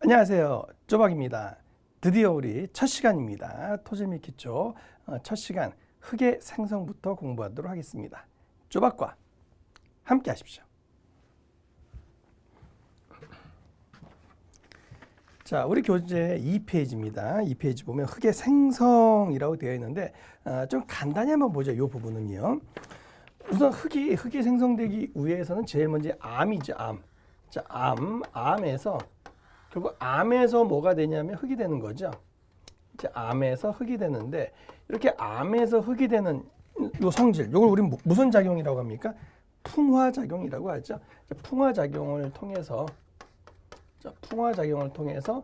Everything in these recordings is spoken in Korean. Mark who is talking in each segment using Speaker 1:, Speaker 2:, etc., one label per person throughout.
Speaker 1: 안녕하세요. 쪼박입니다. 드디어 우리 첫 시간입니다. 토지및 기초 첫 시간 흙의 생성부터 공부하도록 하겠습니다. 쪼박과 함께 하십시오. 자, 우리 교재 2페이지입니다. 2페이지 보면 흙의 생성이라고 되어 있는데 좀 간단히 한번 보죠. 이 부분은요. 우선 흙이 생성되기 위해서는 제일 먼저 암이죠. 암. 자, 암에서 결국 암에서 뭐가 되냐면 흙이 되는 거죠. 이제 암에서 흙이 되는데 이렇게 암에서 흙이 되는 요 성질, 요걸 우리 무슨 작용이라고 합니까? 풍화작용이라고 하죠. 풍화작용을 통해서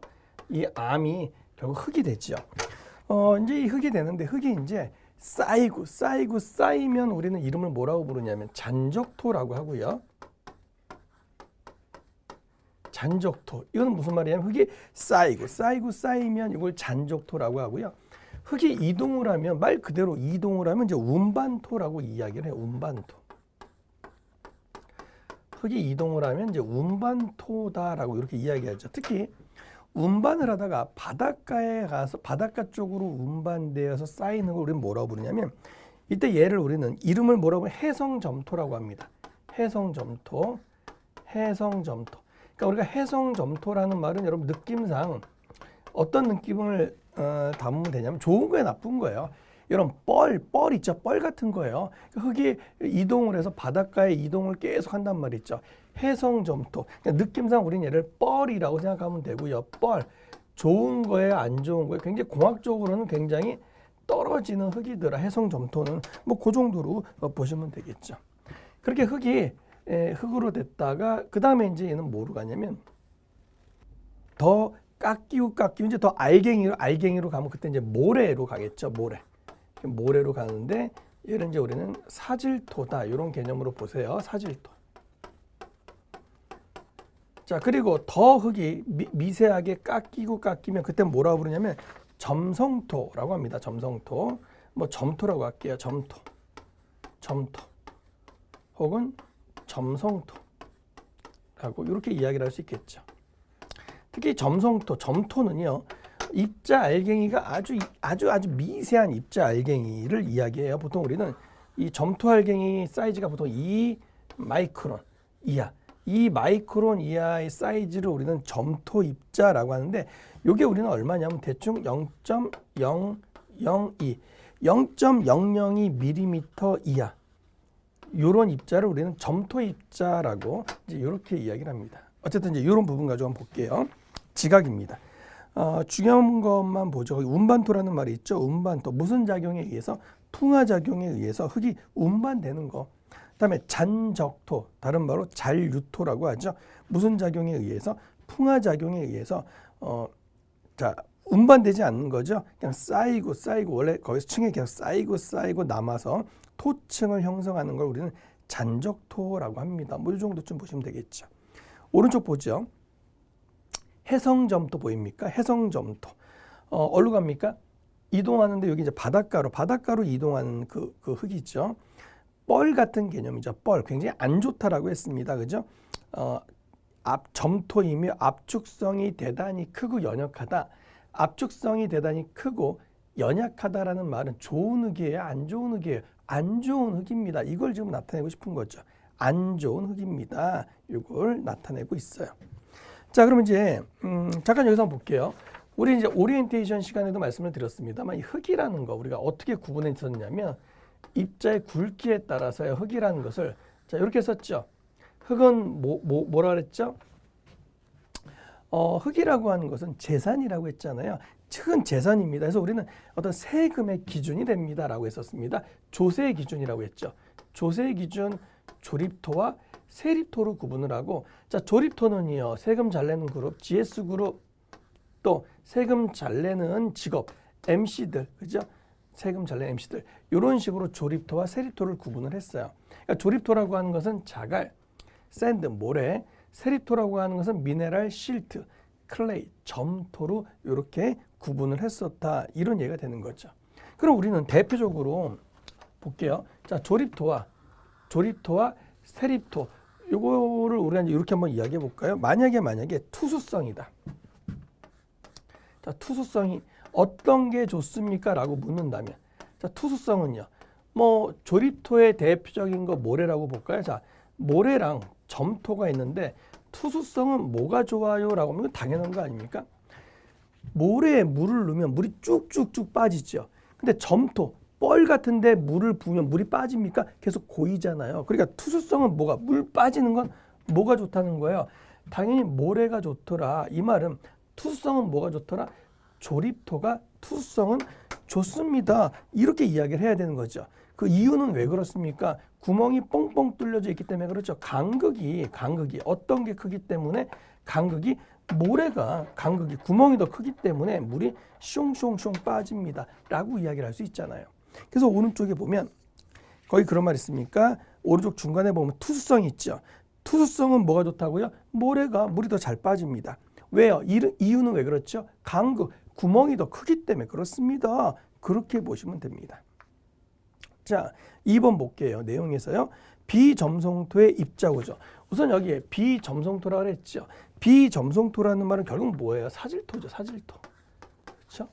Speaker 1: 이 암이 결국 흙이 되죠. 이제 이 흙이 되는데 흙이 이제 쌓이면 우리는 이름을 뭐라고 부르냐면 잔적토라고 하고요. 잔적토. 이건 무슨 말이냐면 흙이 쌓이면 이걸 잔적토라고 하고요. 흙이 이동을 하면 말 그대로 이동을 하면 이제 운반토라고 이야기를 해요. 운반토. 흙이 이동을 하면 이제 운반토다라고 이렇게 이야기하죠. 특히 운반을 하다가 바닷가에 가서 바닷가 쪽으로 운반되어서 쌓이는 걸 우리는 뭐라고 부르냐면 이때 얘를 우리는 이름을 뭐라고 해성점토라고 합니다. 해성점토. 그러니까 우리가 해성점토라는 말은 여러분 느낌상 어떤 느낌을 담으면 되냐면 좋은 거예요, 나쁜 거예요. 이런 뻘 있죠, 뻘 같은 거예요. 흙이 이동을 해서 바닷가에 이동을 계속 한단 말이죠. 해성점토. 그러니까 느낌상 우리는 얘를 뻘이라고 생각하면 되고요. 뻘. 좋은 거예요, 안 좋은 거예요. 굉장히 공학적으로는 굉장히 떨어지는 흙이더라. 해성점토는 뭐 그 정도로 보시면 되겠죠. 그렇게 흙이 흙으로 됐다가 그 다음에 이제 얘는 뭐로 가냐면 더 깎이고 이제 더 알갱이로 가면 그때 이제 모래로 가겠죠. 모래로 가는데 얘를 이제 우리는 사질토다 이런 개념으로 보세요. 사질토. 자, 그리고 더 흙이 미세하게 깎이면 그때 뭐라고 부르냐면 점성토라고 합니다. 점성토. 뭐 점토라고 할게요. 점토 혹은 점성토라고 이렇게 이야기를 할 수 있겠죠. 특히 점토는요. 입자 알갱이가 아주 미세한 입자 알갱이를 이야기해요. 보통 우리는 이 점토 알갱이 사이즈가 보통 2마이크론 이하. 2마이크론 이하의 사이즈를 우리는 점토 입자라고 하는데 이게 우리는 얼마냐면 대충 0.002 이하. 요런 입자를 우리는 점토 입자라고 이제 이렇게 이야기를 합니다. 어쨌든 이제 이런 부분 가지고 한번 볼게요. 지각입니다. 중요한 것만 보죠. 운반토라는 말이 있죠. 운반토. 무슨 작용에 의해서? 풍화작용에 의해서 흙이 운반되는 거. 그다음에 잔적토. 다른 말로 잔류토라고 하죠. 무슨 작용에 의해서? 풍화작용에 의해서 운반되지 않는 거죠. 그냥 쌓이고 원래 거기서 층에 계속 쌓이고 남아서 토층을 형성하는 걸 우리는 잔적토라고 합니다. 뭐 이 정도쯤 보시면 되겠죠. 오른쪽 보죠. 해성점토 보입니까? 해성점토. 어디로 갑니까? 이동하는데 여기 이제 바닷가로 이동하는 그 흙이 있죠. 뻘 같은 개념이죠. 뻘. 굉장히 안 좋다라고 했습니다. 그죠? 점토이며 압축성이 대단히 크고 연약하다. 압축성이 대단히 크고 연약하다라는 말은 좋은 흙이에요? 안 좋은 흙이에요? 안 좋은 흙입니다. 이걸 지금 나타내고 싶은 거죠. 안 좋은 흙입니다. 이걸 나타내고 있어요. 자, 그럼 이제 잠깐 여기서 한번 볼게요. 우리 이제 오리엔테이션 시간에도 말씀을 드렸습니다만 이 흙이라는 거 우리가 어떻게 구분했었냐면 입자의 굵기에 따라서요. 흙이라는 것을 자 이렇게 썼죠. 흙은 뭐라 그랬죠? 흙이라고 하는 것은 재산이라고 했잖아요. 흙은 재산입니다. 그래서 우리는 어떤 세금의 기준이 됩니다라고 했었습니다. 조세 기준이라고 했죠. 조세 기준 조립토와 세립토로 구분을 하고 자 조립토는요. 세금 잘 내는 그룹, GS 그룹 또 세금 잘 내는 직업, MC들 그죠? 세금 잘 내는 MC들 이런 식으로 조립토와 세립토를 구분을 했어요. 그러니까 조립토라고 하는 것은 자갈, 샌드, 모래, 세립토라고 하는 것은 미네랄, 실트, 클레이, 점토로 이렇게 구분을 했었다. 이런 얘기가 되는 거죠. 그럼 우리는 대표적으로 볼게요. 자, 조립토와 세립토 요거를 우리가 이제 이렇게 한번 이야기해 볼까요? 만약에 투수성이다. 자, 투수성이 어떤 게 좋습니까? 라고 묻는다면, 자, 투수성은요. 뭐 조립토의 대표적인 거 모래라고 볼까요? 자, 모래랑 점토가 있는데 투수성은 뭐가 좋아요? 라고 하면 당연한 거 아닙니까? 모래에 물을 넣으면 물이 쭉쭉쭉 빠지죠. 근데 점토, 뻘 같은데 물을 부으면 물이 빠집니까? 계속 고이잖아요. 그러니까 투수성은 뭐가? 물 빠지는 건 뭐가 좋다는 거예요? 당연히 모래가 좋더라. 이 말은 투수성은 뭐가 좋더라? 조립토가 투수성은 좋습니다. 이렇게 이야기를 해야 되는 거죠. 그 이유는 왜 그렇습니까? 구멍이 뻥뻥 뚫려져 있기 때문에 그렇죠. 간극이 어떤 게 크기 때문에 간극이 모래가 간극이 구멍이 더 크기 때문에 물이 숑숑숑 빠집니다. 라고 이야기를 할 수 있잖아요. 그래서 오른쪽에 보면 거기 그런 말 있습니까? 오른쪽 중간에 보면 투수성이 있죠. 투수성은 뭐가 좋다고요? 모래가 물이 더 잘 빠집니다. 왜요? 이유는 왜 그렇죠? 간극, 구멍이 더 크기 때문에 그렇습니다. 그렇게 보시면 됩니다. 자, 2번 볼게요. 내용에서요. 비점성토의 입자구조. 우선 여기에 비점성토라고 했죠. 비점성토라는 말은 결국 뭐예요? 사질토죠. 사질토. 그렇죠?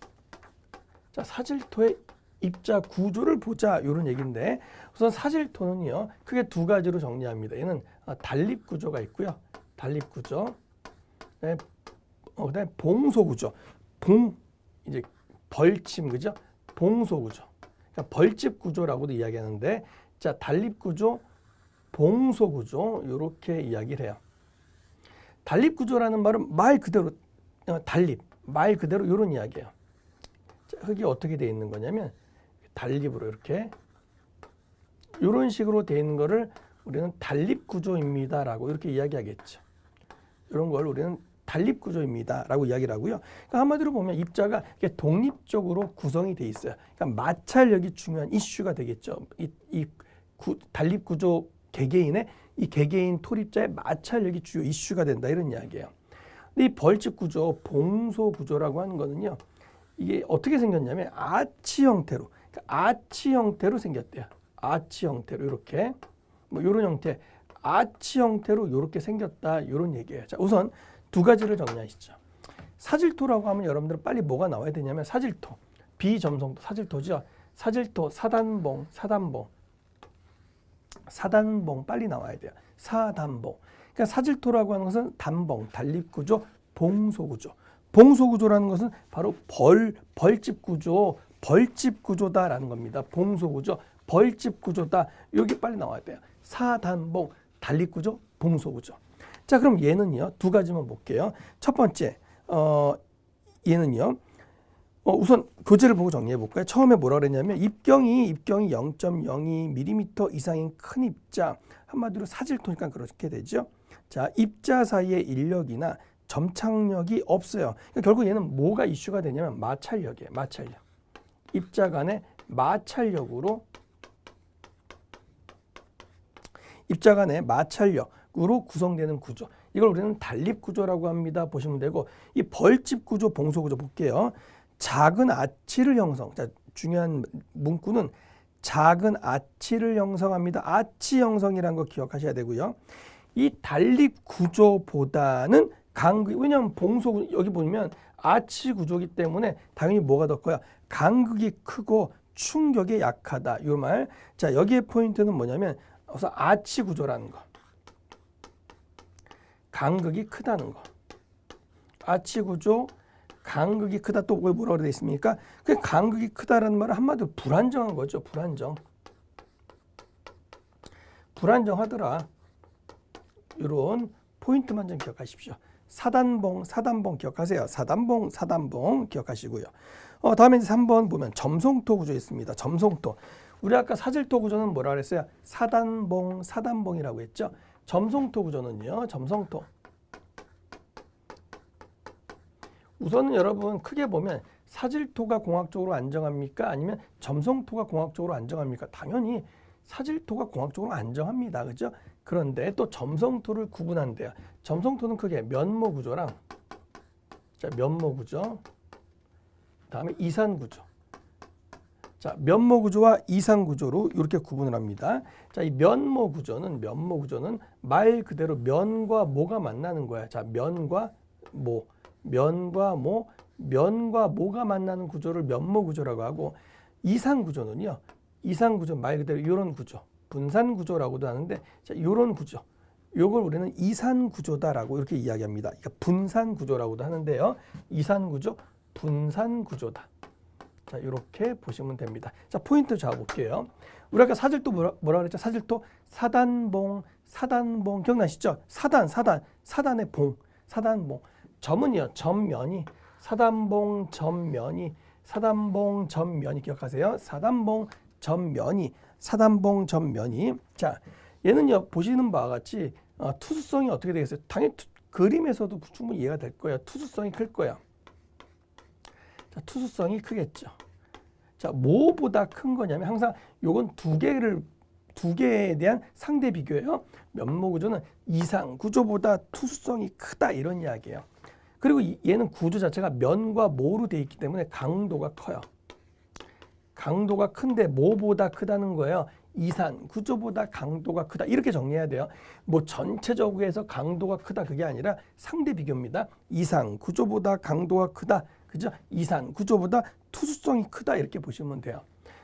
Speaker 1: 자, 사질토의 입자 구조를 보자 이런 얘기인데 우선 사질토는요. 크게 두 가지로 정리합니다. 얘는 단립 구조가 있고요. 단립 구조. 그다음에 봉소 구조. 이제 벌침 그죠? 봉소 구조. 그러니까 벌집 구조라고도 이야기하는데 자, 단립 구조, 봉소 구조 이렇게 이야기를 해요. 단립 구조라는 말은 말 그대로 단립, 말 그대로 이런 이야기예요. 자, 흙이 어떻게 되어 있는 거냐면 단립으로 이렇게 이런 식으로 되어 있는 거를 우리는 단립 구조입니다라고 이렇게 이야기하겠죠. 이런 걸 우리는 단립 구조입니다라고 이야기를 하고요. 그러니까 한마디로 보면 입자가 독립적으로 구성이 돼 있어요. 그러니까 마찰력이 중요한 이슈가 되겠죠. 단립 구조 개개인의 이 개개인 토립자의 마찰력이 주요 이슈가 된다 이런 이야기예요. 근데 이 벌집 구조, 봉소 구조라고 하는 거는요. 이게 어떻게 생겼냐면 아치 형태로, 그러니까 아치 형태로 생겼대요. 아치 형태로 이렇게 뭐 이런 형태, 아치 형태로 이렇게 생겼다 이런 얘기예요. 자, 우선 두 가지를 정리하시죠. 사질토라고 하면 여러분들 빨리 뭐가 나와야 되냐면 사질토, 비점성토, 사질토죠. 사질토, 사단봉 빨리 나와야 돼요. 사단봉. 그러니까 사질토라고 하는 것은 단봉, 단립구조, 봉소구조. 봉소구조라는 것은 바로 벌집 구조다라는 겁니다. 봉소구조, 벌집 구조다. 여기 빨리 나와야 돼요. 사단봉, 단립구조, 봉소구조. 자, 그럼 얘는요. 두 가지만 볼게요. 첫 번째, 얘는요. 우선 교재를 보고 정리해 볼까요? 처음에 뭐라 그랬냐면 입경이 0.02mm 이상인 큰 입자, 한마디로 사질토니까 그렇게 되죠. 자, 입자 사이에 인력이나 점착력이 없어요. 그러니까 결국 얘는 뭐가 이슈가 되냐면 마찰력이에요. 마찰력. 입자 간의 마찰력으로 구성되는 구조. 이걸 우리는 단립 구조라고 합니다. 보시면 되고 이 벌집 구조, 봉소 구조 볼게요. 작은 아치를 형성. 자, 중요한 문구는 작은 아치를 형성합니다. 아치 형성이라는 거 기억하셔야 되고요. 이 단립 구조보다는 간극, 왜냐하면 봉소 여기 보면 아치 구조이기 때문에 당연히 뭐가 더 커요? 간극이 크고 충격에 약하다. 이 말. 자, 여기에 포인트는 뭐냐면 우선 아치 구조라는 거. 간극이 크다는 거. 아치 구조, 간극이 크다. 또 뭐라고 되어 있습니까? 그 간극이 크다라는 말은 한마디로 불안정한 거죠. 불안정하더라. 이런 포인트만 좀 기억하십시오. 사단봉 기억하세요. 사단봉 기억하시고요. 다음에 이제 3번 보면 점성토 구조 있습니다. 점성토. 우리 아까 사질토 구조는 뭐라 그랬어요? 사단봉이라고 했죠. 점성토 구조는요. 점성토. 우선은 여러분 크게 보면 사질토가 공학적으로 안정합니까? 아니면 점성토가 공학적으로 안정합니까? 당연히 사질토가 공학적으로 안정합니다. 그죠? 그런데 또 점성토를 구분한대요. 점성토는 크게 면모구조랑 자, 면모구조, 다음에 이산구조. 자, 면모구조와 이산구조로 이렇게 구분을 합니다. 자, 이 면모구조는 말 그대로 면과 모가 만나는 거야. 자, 면과 모, 면과 모가 만나는 구조를 면모 구조라고 하고 이상 구조는요. 이상 구조 말 그대로 이런 구조. 분산 구조라고도 하는데 자, 이런 구조. 요걸 우리는 이산 구조다라고 이렇게 이야기합니다. 그러니까 분산 구조라고도 하는데요. 이산 구조, 분산 구조다. 자, 이렇게 보시면 됩니다. 자, 포인트 잡아볼게요. 우리 아까 사질도 뭐라 그랬죠? 사질도 사단봉, 사단봉 기억나시죠? 사단의 봉, 사단봉. 점은요, 전면이 사단봉 전면이 사단봉 전면이 기억하세요. 사단봉 전면이. 자, 얘는요 보시는 바와 같이 투수성이 어떻게 되겠어요? 당연히 그림에서도 충분히 이해가 될 거예요. 투수성이 클 거예요. 자, 투수성이 크겠죠. 자, 뭐보다 큰 거냐면 항상 요건 두 개에 대한 상대 비교예요. 면모 구조는 이상 구조보다 투수성이 크다 이런 이야기예요. 그리고 얘는 구조 자체가 면과 모로 되어 있기 때문에 강도가 커요. 강도가 큰데 뭐보다 크다는 거예요. 이산 구조보다 강도가 크다 이렇게 정리해야 돼요. 뭐 전체적으로 해서 강도가 크다 그게 아니라 상대 비교입니다. 이상 구조보다 강도가 크다. 그죠? 이산 구조보다 투수성이 크다 이렇게 보시면 돼요.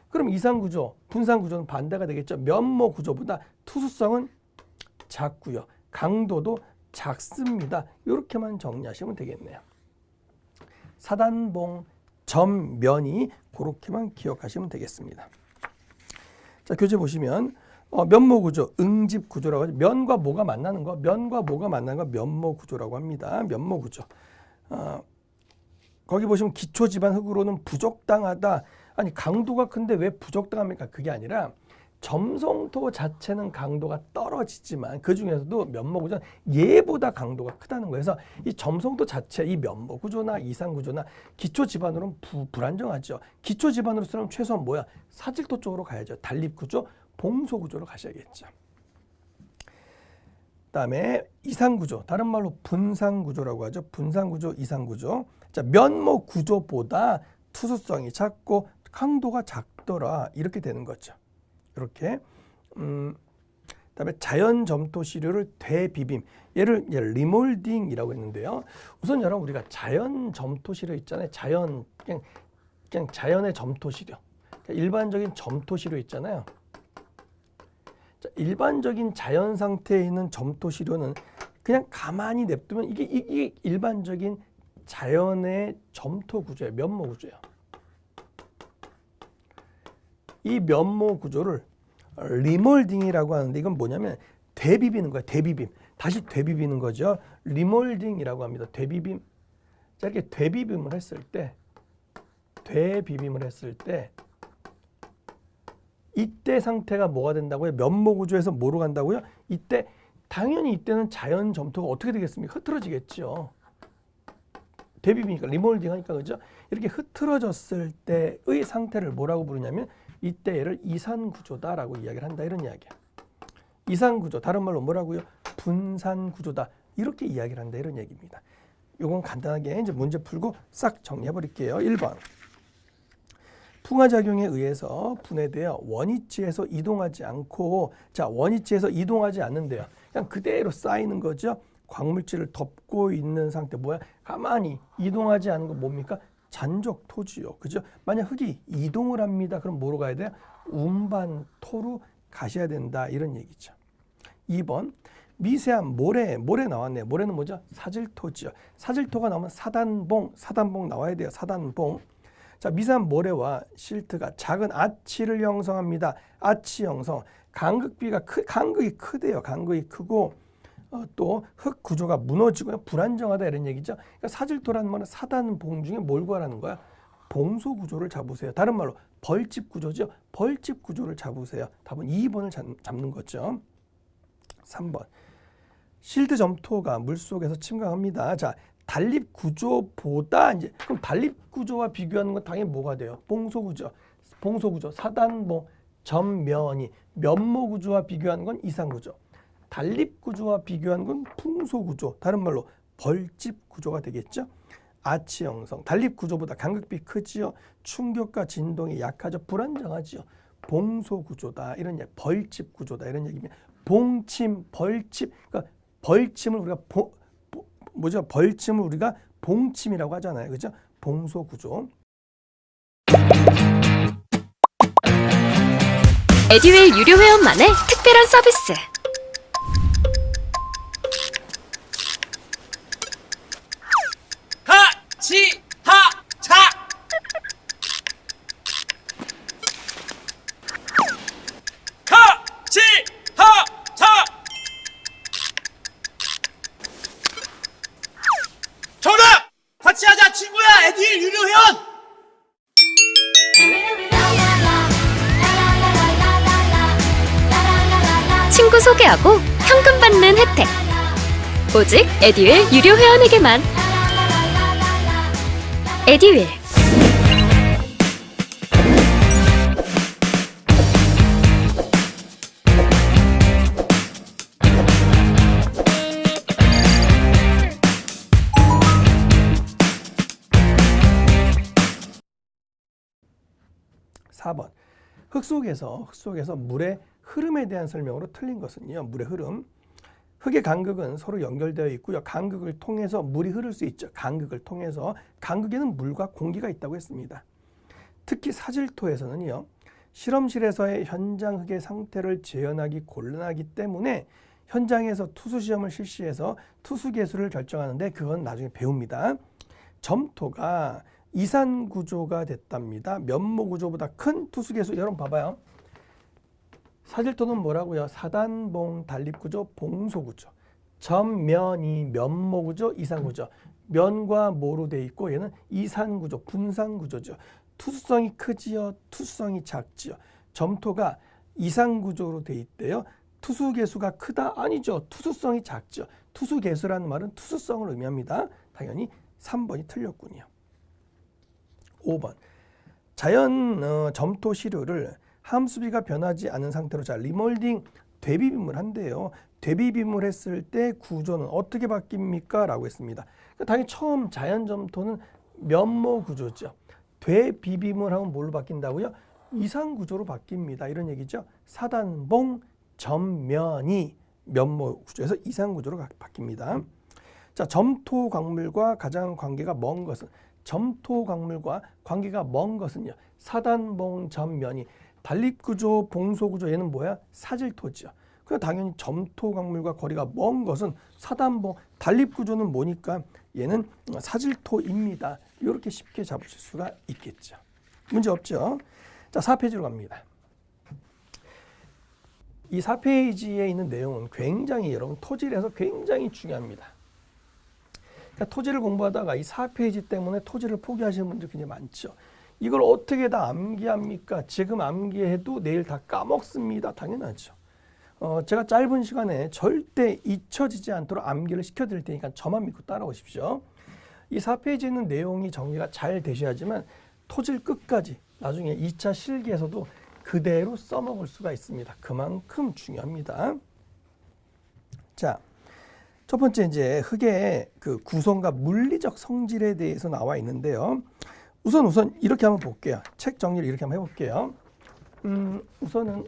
Speaker 1: 그럼 이산 구조, 분산 구조는 반대가 되겠죠. 면모 구조보다 투수성은 작고요. 강도도 작습니다. 이렇게만 정리하시면 되겠네요. 사단봉 전면이 그렇게만 기억하시면 되겠습니다. 자, 교재 보시면 면모 구조, 응집 구조라고 하죠. 면과 모가 만나는 거, 면모 구조라고 합니다. 면모 구조. 거기 보시면 기초 지반 흙으로는 부족당하다. 아니 강도가 큰데 왜 부족당합니까? 그게 아니라 점성토 자체는 강도가 떨어지지만 그 중에서도 면모 구조는 얘보다 강도가 크다는 거예요. 그래서 이 점성토 자체, 이 면모 구조나 이상 구조나 기초 지반으로는 불안정하죠. 기초 지반으로서는 최소한 뭐야? 사질토 쪽으로 가야죠. 단립 구조, 봉소 구조로 가셔야겠죠. 그다음에 이상 구조, 다른 말로 분산 구조라고 하죠. 분산 구조, 이상 구조. 자, 면모 구조보다 투수성이 작고 강도가 작더라 이렇게 되는 거죠. 이렇게. 그다음에 자연 점토 시료를 되비빔. 얘를 리몰딩이라고 했는데요. 우선 여러분 우리가 자연 점토 시료 있잖아요. 그냥 자연의 점토 시료. 일반적인 점토 시료 있잖아요. 자, 일반적인 자연 상태에 있는 점토 시료는 그냥 가만히 냅두면 이게 일반적인 자연의 점토 구조예요. 면모 구조예요. 이 면모 구조를 리몰딩이라고 하는데 이건 뭐냐면 되비비는 거야. 되비빔. 다시 되비비는 거죠. 리몰딩이라고 합니다. 되비빔. 자, 이렇게 되비빔을 했을 때 이때 상태가 뭐가 된다고요? 면모 구조에서 뭐로 간다고요? 당연히 이때는 자연 점토가 어떻게 되겠습니까? 흐트러지겠죠. 되비비니까 리몰딩 하니까 그죠? 이렇게 흐트러졌을 때의 상태를 뭐라고 부르냐면 이때 얘를 이산 구조다라고 이야기를 한다 이런 이야기야. 이산 구조 다른 말로 뭐라고요? 분산 구조다 이렇게 이야기를 한다 이런 얘기입니다. 요건 간단하게 이제 문제 풀고 싹 정리해 버릴게요. 1번. 풍화작용에 의해서 분해되어 원위치에서 이동하지 않고 자 원위치에서 이동하지 않는데요. 그냥 그대로 쌓이는 거죠. 광물질을 덮고 있는 상태 뭐야? 가만히 이동하지 않는 거 뭡니까? 잔적 토지요. 그죠? 만약 흙이 이동을 합니다. 그럼 뭐로 가야 돼요? 운반토로 가셔야 된다. 이런 얘기죠. 2번. 미세한 모래 나왔네요. 모래는 뭐죠? 사질토지요. 사질토가 나오면 사단봉 나와야 돼요. 사단봉. 자, 미세한 모래와 실트가 작은 아치를 형성합니다. 아치 형성. 간극이 크대요. 간극이 크고 또 흙 구조가 무너지고 불안정하다 이런 얘기죠. 그러니까 사질토라는 말은 사단봉 중에 뭘 구하라는 거야? 봉소 구조를 잡으세요. 다른 말로 벌집 구조죠. 벌집 구조를 잡으세요. 답은 2번을 잡는 거죠. 3번. 실드 점토가 물속에서 침강합니다. 자, 단립 구조보다 이제 그럼 단립 구조와 비교하는 건 당연히 뭐가 돼요? 봉소 구조, 사단봉, 전면이 면모 구조와 비교하는 건 이상 구조. 단립 구조와 비교하는 건 풍소 구조, 다른 말로 벌집 구조가 되겠죠. 아치 형성, 단립 구조보다 간극비 크지요. 충격과 진동이 약하죠. 불안정하지요. 봉소 구조다 이런 얘기, 벌집 구조다 이런 얘기입니다. 봉침, 벌집, 그러니까 벌침을 우리가 벌침을 우리가 봉침이라고 하잖아요, 그죠? 봉소 구조.
Speaker 2: 에듀윌 유료 회원만의 특별한 서비스.
Speaker 3: 같이 하자. 같이 하자. 정답! 같이 하자 친구야. 에듀윌 유료 회원.
Speaker 2: 친구 소개하고 현금 받는 혜택. 오직 에듀윌 유료 회원에게만. 에듀윌.
Speaker 1: (4번) 흙 속에서 물의 흐름에 대한 설명으로 틀린 것은요. 물의 흐름. 흙의 간극은 서로 연결되어 있고요. 간극을 통해서 물이 흐를 수 있죠. 간극을 통해서. 간극에는 물과 공기가 있다고 했습니다. 특히 사질토에서는요. 실험실에서의 현장 흙의 상태를 재현하기 곤란하기 때문에 현장에서 투수 시험을 실시해서 투수 개수를 결정하는데 그건 나중에 배웁니다. 점토가 이산 구조가 됐답니다. 면모 구조보다 큰 투수 개수. 여러분 봐봐요. 사질토는 뭐라고요? 사단봉 단립구조, 봉소구조. 전면이 면모구조, 이산구조. 면과 모로 돼 있고 얘는 이산구조, 분산구조죠. 투수성이 크지요? 투수성이 작지요? 점토가 이산구조로 돼 있대요. 투수개수가 크다? 아니죠. 투수성이 작죠. 투수개수라는 말은 투수성을 의미합니다. 당연히 3번이 틀렸군요. 5번 자연 점토 시료를 함수비가 변하지 않은 상태로 자 리몰딩 되비빔을 한대요. 되비빔을 했을 때 구조는 어떻게 바뀝니까? 라고 했습니다. 당연히 처음 자연 점토는 면모 구조죠. 되비빔을 하면 뭘로 바뀐다고요? 이산 구조로 바뀝니다. 이런 얘기죠. 사단봉 전면이 면모 구조에서 이산 구조로 바뀝니다. 자, 점토 광물과 가장 관계가 먼 것은 점토 광물과 관계가 먼 것은요. 사단봉 전면이 단립구조, 봉소구조 얘는 뭐야? 사질토죠. 그럼 당연히 점토 광물과 거리가 먼 것은 사단봉, 단립구조는 뭐니까 얘는 사질토입니다. 이렇게 쉽게 잡으실 수가 있겠죠. 문제 없죠? 자, 4페이지로 갑니다. 이 4페이지에 있는 내용은 굉장히 여러분 토질에서 굉장히 중요합니다. 그러니까 토지를 공부하다가 이 4페이지 때문에 토지를 포기하시는 분들이 굉장히 많죠. 이걸 어떻게 다 암기합니까? 지금 암기해도 내일 다 까먹습니다. 당연하죠. 제가 짧은 시간에 절대 잊혀지지 않도록 암기를 시켜드릴 테니까 저만 믿고 따라오십시오. 이 4페이지에 있는 내용이 정리가 잘 되셔야지만 토질 끝까지 나중에 2차 실기에서도 그대로 써먹을 수가 있습니다. 그만큼 중요합니다. 자, 첫 번째 이제 흙의 그 구성과 물리적 성질에 대해서 나와 있는데요. 우선 이렇게 한번 볼게요. 책 정리를 이렇게 한번 해볼게요. 우선은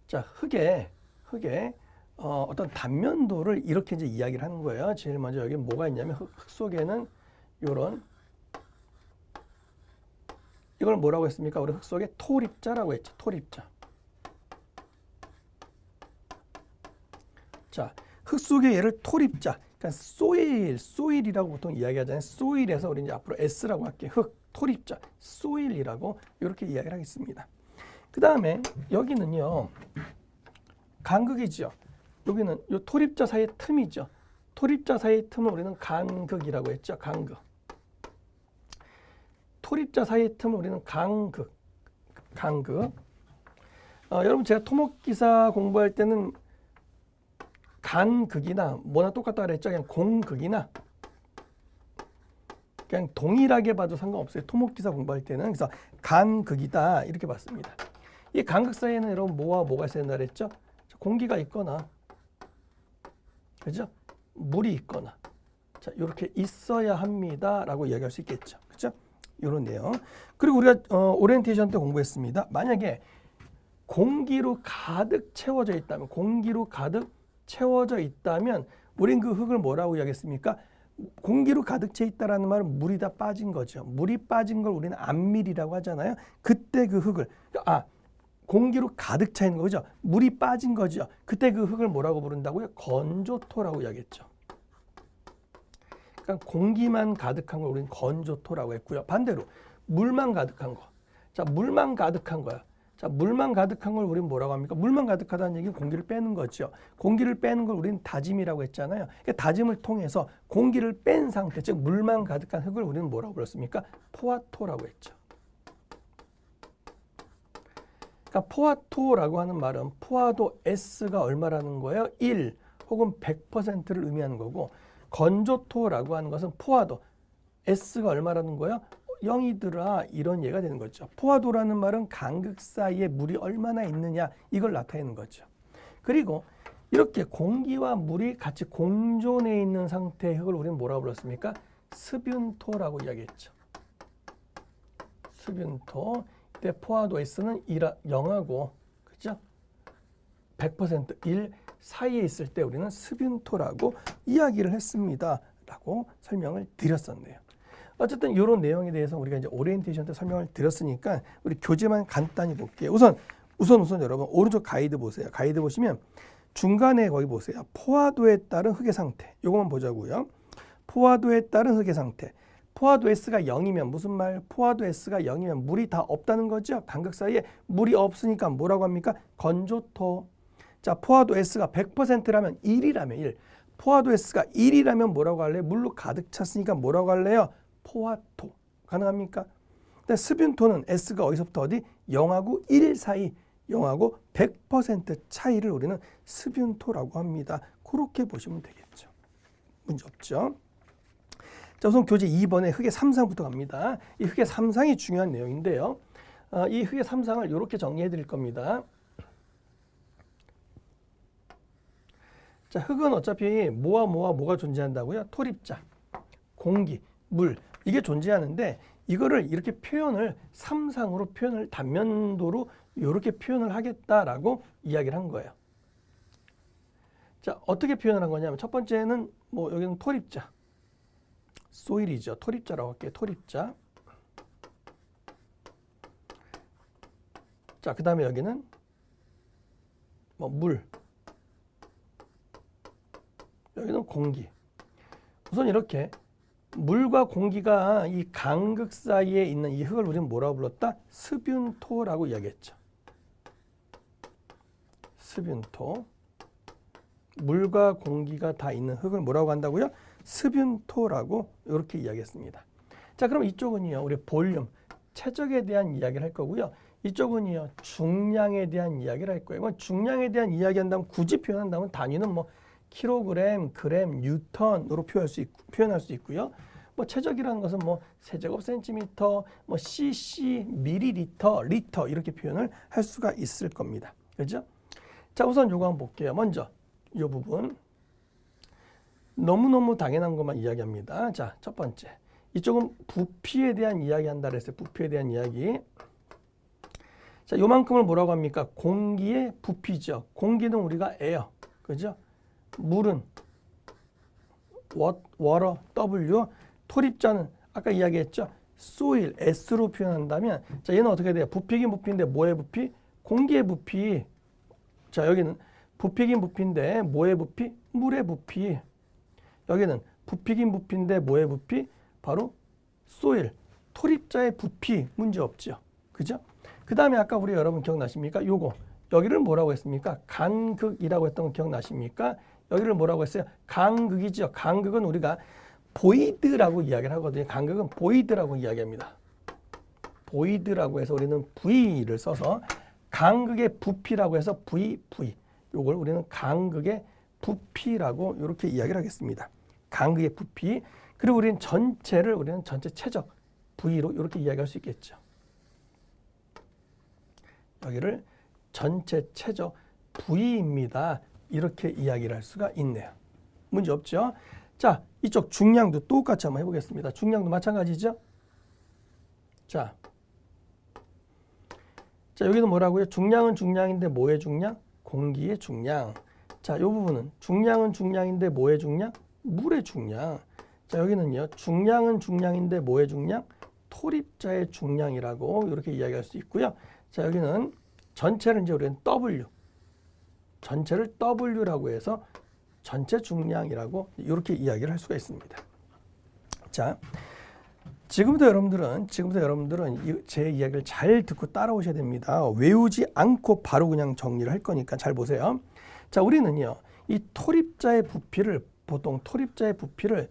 Speaker 1: 자 흙의 어떤 단면도를 이렇게 이제 이야기를 하는 거예요. 제일 먼저 여기 뭐가 있냐면 흙 속에는 요런 이걸 뭐라고 했습니까? 우리 흙 속에 토립자라고 했죠. 토립자. 자, 흙 속에 얘를 토립자, 그러니까 소일이라고 보통 이야기하잖아요. 소일에서 우리 이제 앞으로 S라고 할게요. 흙, 토립자, 소일이라고 이렇게 이야기를 하겠습니다. 그 다음에 여기는요, 간극이죠. 여기는 요 토립자 사이의 틈이죠. 토립자 사이의 틈을 우리는 간극이라고 했죠. 간극. 토립자 사이의 틈을 우리는 간극. 여러분 제가 토목기사 공부할 때는 간극이나 뭐나 똑같다 그랬죠. 그냥 공극이나 그냥 동일하게 봐도 상관없어요. 토목기사 공부할 때는. 그래서 간극이다 이렇게 봤습니다. 이 간극 사이에는 여러분 뭐와 뭐가 있어야 된다 그랬죠? 공기가 있거나, 그죠? 물이 있거나, 자 이렇게 있어야 합니다라고 이야기할 수 있겠죠. 그죠? 이런 내용. 그리고 우리가 오리엔테이션 때 공부했습니다. 만약에 공기로 가득 채워져 있다면, 공기로 가득 채워져 있다면 우린 그 흙을 뭐라고 이야기했습니까? 공기로 가득 채 있다라는 말은 물이 다 빠진 거죠. 물이 빠진 걸 우리는 안밀이라고 하잖아요. 그때 그 흙을 공기로 가득 차 있는 거죠. 물이 빠진 거죠. 그때 그 흙을 뭐라고 부른다고요? 건조토라고 이야기했죠. 그러니까 공기만 가득한 걸 우리는 건조토라고 했고요. 반대로 물만 가득한 거. 자, 물만 가득한 거야. 자, 물만 가득한 걸 우리는 뭐라고 합니까? 물만 가득하다는 얘기는 공기를 빼는 거죠. 공기를 빼는 걸 우리는 다짐이라고 했잖아요. 그러니까 다짐을 통해서 공기를 뺀 상태, 즉 물만 가득한 흙을 우리는 뭐라고 불렀습니까? 포화토라고 했죠. 그러니까 포화토라고 하는 말은 포화도 S가 얼마라는 거예요? 1 혹은 100%를 의미하는 거고, 건조토라고 하는 것은 포화도 S가 얼마라는 거예요? 0이더라, 이런 예가 되는 거죠. 포화도라는 말은 간극 사이에 물이 얼마나 있느냐, 이걸 나타내는 거죠. 그리고 이렇게 공기와 물이 같이 공존해 있는 상태의 흙을 우리는 뭐라고 불렀습니까? 습윤토라고 이야기했죠. 습윤토. 이때 포화도 S는 0하고, 그죠? 100% 1 사이에 있을 때 우리는 습윤토라고 이야기를 했습니다. 라고 설명을 드렸었네요. 어쨌든 이런 내용에 대해서 우리가 이제 오리엔테이션 때 설명을 드렸으니까 우리 교재만 간단히 볼게요. 우선 여러분 오른쪽 가이드 보세요. 가이드 보시면 중간에 거기 보세요. 포화도에 따른 흙의 상태. 요거만 보자고요. 포화도에 따른 흙의 상태. 포화도 S가 0이면 무슨 말? 포화도 S가 0이면 물이 다 없다는 거죠. 간극 사이에 물이 없으니까 뭐라고 합니까? 건조토. 자, 포화도 S가 100%라면 1이라면 1. 포화도 S가 1이라면 뭐라고 할래요? 물로 가득 찼으니까 뭐라고 할래요? 포화토. 가능합니까? 근데 습윤토는 S가 어디서부터 어디? 0하고 1 사이, 0하고 100% 차이를 우리는 습윤토라고 합니다. 그렇게 보시면 되겠죠. 문제 없죠? 자, 우선 교재 2번에 흙의 3상부터 갑니다. 이 흙의 3상이 중요한 내용인데요. 이 흙의 3상을 이렇게 정리해 드릴 겁니다. 자, 흙은 어차피 뭐가 존재한다고요? 토립자, 공기, 물, 이게 존재하는데 이거를 이렇게 표현을 3상으로 표현을 단면도로 이렇게 표현을 하겠다라고 이야기를 한 거예요. 자, 어떻게 표현을 한 거냐면 첫 번째는 여기는 토립자, 소일이죠. 토립자라고 할게요. 토립자. 자, 그 다음에 여기는 물, 여기는 공기. 우선 이렇게 물과 공기가 이 간극 사이에 있는 이 흙을 우리는 뭐라고 불렀다? 습윤토라고 이야기했죠. 습윤토. 물과 공기가 다 있는 흙을 뭐라고 한다고요? 습윤토라고 이렇게 이야기했습니다. 자, 그럼 이쪽은요, 우리 볼륨, 체적에 대한 이야기를 할 거고요. 이쪽은요, 중량에 대한 이야기를 할 거예요. 중량에 대한 이야기한다면 굳이 표현한다면 단위는 킬로그램, 그램, 뉴턴으로 표현할 수 있고요. 체적이라는 것은 세제곱센티미터, cc, 밀리리터, 리터 이렇게 표현을 할 수가 있을 겁니다. 그렇죠? 자, 우선 요거 한번 볼게요. 먼저 이 부분 너무너무 당연한 것만 이야기합니다. 자, 첫 번째. 이쪽은 부피에 대한 이야기 한다 그랬어요. 부피에 대한 이야기. 자, 요만큼을 뭐라고 합니까? 공기의 부피죠. 공기는 우리가 에어. 그죠? 물은 water, W. 토립자는 아까 이야기했죠. soil, S로 표현한다면 자, 얘는 어떻게 돼요? 부피긴 부피인데 뭐의 부피? 공기의 부피. 자, 여기는 부피긴 부피인데 뭐의 부피? 물의 부피. 여기는 부피긴 부피인데 뭐의 부피? 바로 soil, 토립자의 부피. 문제 없죠. 그죠? 그 다음에 아까 우리 여러분 기억나십니까? 요거. 여기를 뭐라고 했습니까? 간극이라고 했던 거 기억나십니까? 여기를 뭐라고 했어요? 간극이죠. 간극은 우리가 보이드라고 이야기를 하거든요. 간극은 보이드라고 이야기합니다. 보이드라고 해서 우리는 V를 써서 간극의 부피라고 해서 V. 요걸 우리는 간극의 부피라고 이렇게 이야기를 하겠습니다. 간극의 부피. 그리고 우리는 전체 최적 V로 이렇게 이야기할 수 있겠죠. 여기를 전체 최적 V입니다. 이렇게 이야기를 할 수가 있네요. 문제 없죠? 자, 이쪽 중량도 똑같이 한번 해보겠습니다. 중량도 마찬가지죠? 자, 여기는 뭐라고요? 중량은 중량인데 뭐의 중량? 공기의 중량. 자, 이 부분은 중량은 중량인데 뭐의 중량? 물의 중량. 자, 여기는요. 중량은 중량인데 뭐의 중량? 토립자의 중량이라고 이렇게 이야기할 수 있고요. 자, 여기는 전체를 이제 우리는 W. 전체를 W라고 해서 전체 중량이라고 이렇게 이야기를 할 수가 있습니다. 자, 지금부터 여러분들은 제 이야기를 잘 듣고 따라오셔야 됩니다. 외우지 않고 바로 그냥 정리를 할 거니까 잘 보세요. 자, 우리는요, 이 토립자의 부피를 보통 토립자의 부피를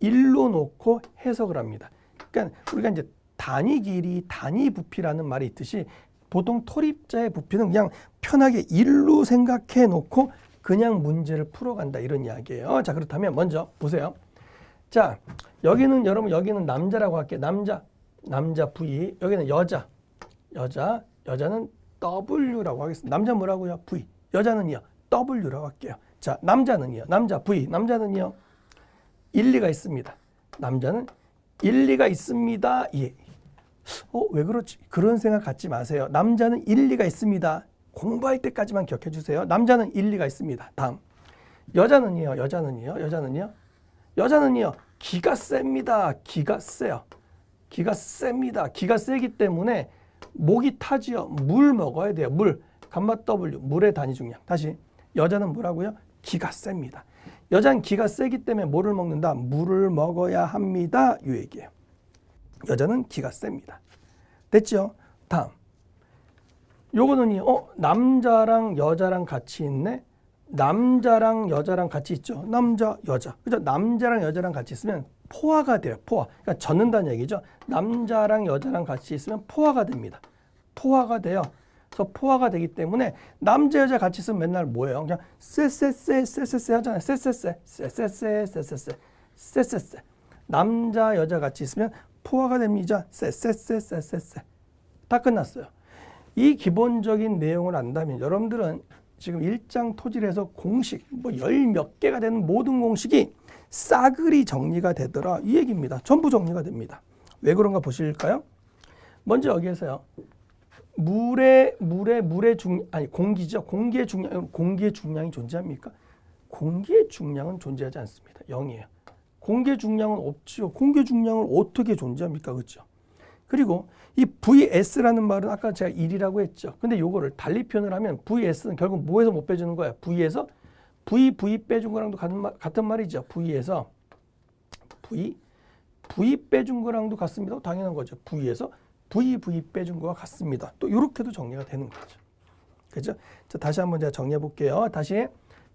Speaker 1: 1로 놓고 해석을 합니다. 그러니까 우리가 이제 단위 길이, 단위 부피라는 말이 있듯이 보통 토립자의 부피는 그냥 편하게 1로 생각해 놓고 그냥 문제를 풀어간다 이런 이야기예요. 자, 그렇다면 먼저 보세요. 자, 여기는 여러분 여기는 남자라고 할게요. 남자 V. 여기는 여자는 W라고 하겠습니다. 남자 뭐라고요? V. 여자는요? W라고 할게요. 자, 남자는요? 남자 V. 남자는요? 일리가 있습니다. 남자는 일리가 있습니다. 예. 왜 그렇지? 그런 생각 갖지 마세요. 남자는 일리가 있습니다. 공부할 때까지만 기억해 주세요. 남자는 일리가 있습니다. 다음. 여자는요? 여자는요? 기가 셉니다. 기가 세요. 기가 셉니다. 기가 세기 때문에 목이 타지요. 물 먹어야 돼요. 물. 감마 W. 물의 단위 중량. 다시. 여자는 뭐라고요? 기가 셉니다. 여자는 기가 세기 때문에 뭐를 먹는다? 물을 먹어야 합니다. 이 얘기예요. 여자는 기가 셉니다. 됐죠? 다음. 요거는요. 남자랑 여자랑 같이 있네. 남자랑 여자랑 같이 있죠. 남자, 여자. 그죠? 남자랑 여자랑 같이 있으면 포화가 돼요. 포화. 그러니까 젖는다는 얘기죠. 남자랑 여자랑 같이 있으면 포화가 됩니다. 포화가 돼요. 그래서 포화가 되기 때문에 남자 여자 같이 있으면 맨날 뭐예요? 그냥 쎄쎄쎄 하잖아요. 쎄쎄쎄. 남자 여자 같이 있으면 포화가 됩니다. 쎄쎄쎄. 다 끝났어요. 이 기본적인 내용을 안다면 여러분들은 지금 1장 토질에서 공식 열 몇 개가 되는 모든 공식이 싸그리 정리가 되더라 이 얘기입니다. 전부 정리가 됩니다. 왜 그런가 보실까요? 먼저 여기에서요. 공기죠. 공기의 중량이 존재합니까? 공기의 중량은 존재하지 않습니다. 0이에요. 공기의 중량은 없지요. 공기의 중량을 어떻게 존재합니까? 그렇죠? 그리고 이 VS라는 말은 아까 제가 1이라고 했죠. 근데 요거를 달리 표현을 하면 VS는 결국 뭐에서 못 빼주는 거야? V에서 V 빼준 거랑도 같은 말이죠. V에서 V 빼준 거랑도 같습니다. 당연한 거죠. V에서 V 빼준 거와 같습니다. 또 이렇게도 정리가 되는 거죠. 그죠? 자, 다시 한번 제가 정리해 볼게요. 다시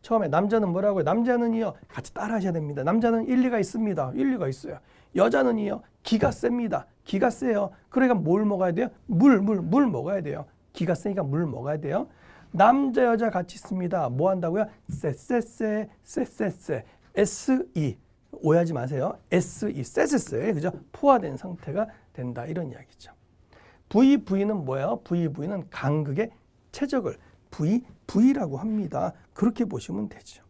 Speaker 1: 처음에 남자는 뭐라고요? 남자는요. 같이 따라 하셔야 됩니다. 남자는 일리가 있습니다. 일리가 있어요. 여자는요. 기가 셉니다. 기가 세요. 그러니까 뭘 먹어야 돼요? 물 먹어야 돼요. 기가 세니까 물 먹어야 돼요. 남자 여자 같이 있습니다. 뭐 한다고요? 쎄. SE. 오해하지 마세요. SE. 쎄. 그죠? 포화된 상태가 된다. 이런 이야기죠. VV는 뭐예요? VV는 간극의 최적을 VV라고 합니다. 그렇게 보시면 되죠.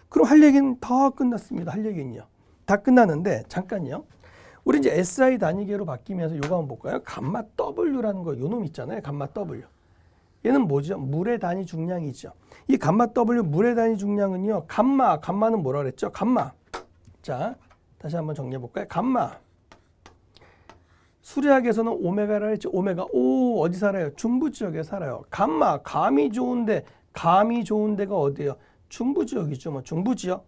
Speaker 1: 그럼 할 얘기는 다 끝났습니다. 할 얘기는요. 다 끝났는데 잠깐요. 우리 이제 SI 단위계로 바뀌면서 요거 한번 볼까요? 감마 W라는 거, 요 놈 있잖아요. 감마 W. 얘는 뭐죠? 물의 단위 중량이죠. 이 감마 W 물의 단위 중량은요. 감마는 뭐라 그랬죠? 감마. 자, 다시 한번 정리해 볼까요? 감마. 수리학에서는 오메가라 했죠. 오메가. 오, 어디 살아요? 중부 지역에 살아요. 감마. 감이 좋은 데가 어디예요? 중부 지역이죠. 뭐 중부 지역.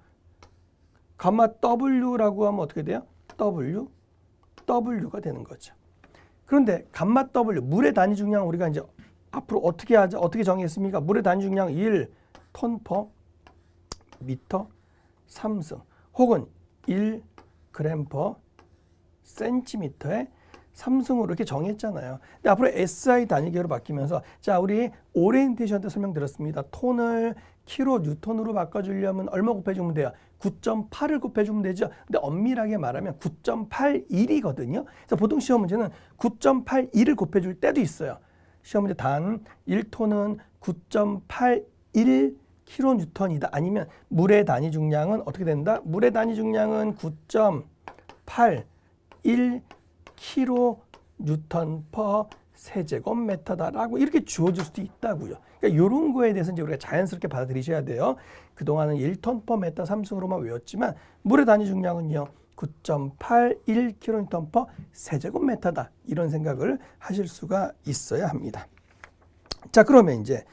Speaker 1: 감마 W라고 하면 어떻게 돼요? W가 되는 거죠. 그런데 감마 W 물의 단위 중량 우리가 이제 앞으로 어떻게 정했습니까? 물의 단위 중량 1 톤 퍼 미터 3승 혹은 1 그램 퍼 센티미터에 3승으로 이렇게 정했잖아요. 근데 앞으로 SI 단위계로 바뀌면서 자, 우리 오리엔테이션 때 설명드렸습니다. 톤을 킬로 뉴턴으로 바꿔주려면 얼마 곱해주면 돼요? 9.8을 곱해주면 되죠. 근데 엄밀하게 말하면 9.81이거든요. 그래서 보통 시험 문제는 9.81을 곱해줄 때도 있어요. 시험 문제 단 1톤은 9.81 킬로뉴턴이다. 아니면 물의 단위 중량은 어떻게 된다? 물의 단위 중량은 9.81 킬로뉴턴 퍼 세제곱미터다라고 이렇게 주어질 수도 있다고요. 그러니까 이런 거에 대해서 이제 우리가 자연스럽게 받아들이셔야 돼요. 그동안은 1톤/m 삼승으로만 외웠지만 물의 단위 중량은요. 9.81kg/m 세제곱미터다. 이런 생각을 하실 수가 있어야 합니다. 자, 그러면 이제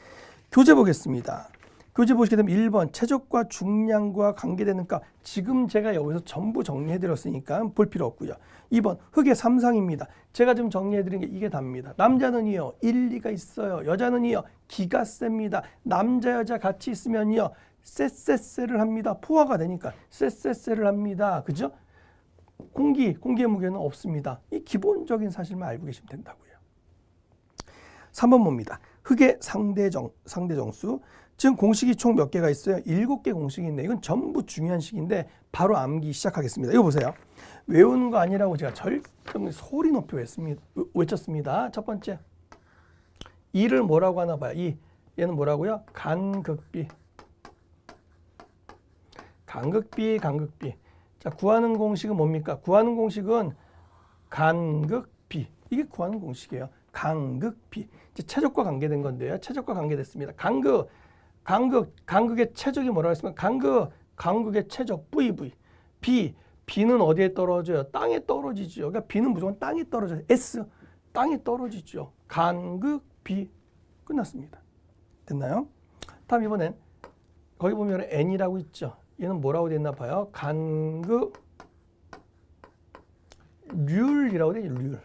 Speaker 1: 교재 보겠습니다. 교재 보시게 되면 1번 체적과 중량과 관계되는 값. 지금 제가 여기서 전부 정리해드렸으니까 볼 필요 없고요. 2번 흙의 삼상입니다. 제가 지금 정리해드린 게 이게 답니다. 남자는요 일리가 있어요. 여자는요 기가 셉니다. 남자 여자 같이 있으면요 쎄쎄쎄를 합니다. 포화가 되니까 쎄쎄쎄를 합니다. 그죠? 공기의 무게는 없습니다. 이 기본적인 사실만 알고 계시면 된다고요. 3번 봅니다. 흙의 상대정수. 지금 공식이 총 몇 개가 있어요? 7개 공식이 있네. 이건 전부 중요한 식인데 바로 암기 시작하겠습니다. 이거 보세요. 외우는 거 아니라고 제가 절대 소리 높여 외쳤습니다. 첫 번째, 이를 뭐라고 하나 봐요. 얘는 뭐라고요? 간극비. 자, 구하는 공식은 뭡니까? 구하는 공식은 간극비. 이게 구하는 공식이에요. 간극비. 이제 최적과 관계된 건데요. 최적과 관계됐습니다. 간극의 최적이 뭐라고 했습니까? 간극의 최적 VV. B는 어디에 떨어져요? 땅에 떨어지죠. 그러니까 B는 무조건 땅에 떨어져요. S 땅에 떨어지죠. 간극 B 끝났습니다. 됐나요? 다음 이번엔 거기 보면 N이라고 있죠. 얘는 뭐라고 됐나 봐요. 간극 률이라고 되죠. 률.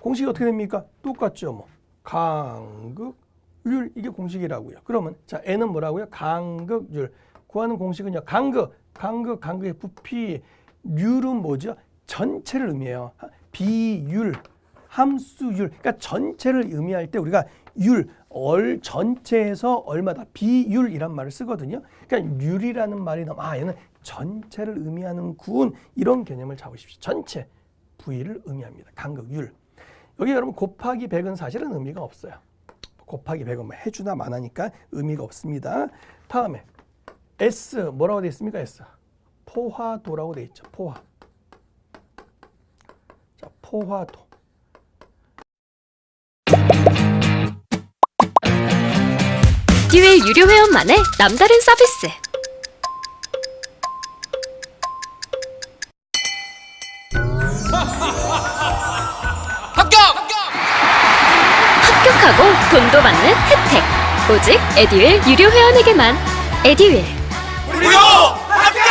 Speaker 1: 공식이 어떻게 됩니까? 똑같죠. 뭐 간극 률 이게 공식이라고요. 그러면 자 N은 뭐라고요? 간극률. 구하는 공식은요. 간극의 부피. 률은 뭐죠? 전체를 의미해요. 비율, 함수율. 그러니까 전체를 의미할 때 우리가 전체에서 얼마다 비율이란 말을 쓰거든요. 그러니까 율이라는 말이 나오면 얘는 전체를 의미하는 군 이런 개념을 잡으십시오. 전체 부위를 의미합니다. 간극율. 여기 여러분 곱하기 100은 사실은 의미가 없어요. 곱하기 100은 뭐 해주나 마나니까 의미가 없습니다. 다음에 S 뭐라고 되어 있습니까? S 포화도라고 되어 있죠. 포화. 자, 포화도.
Speaker 2: 에듀윌 유료 회원만의 남다른 서비스. 합격하고 돈도 받는 혜택. 오직 에듀윌 유료 회원에게만. 에듀윌.
Speaker 3: 무료 합격!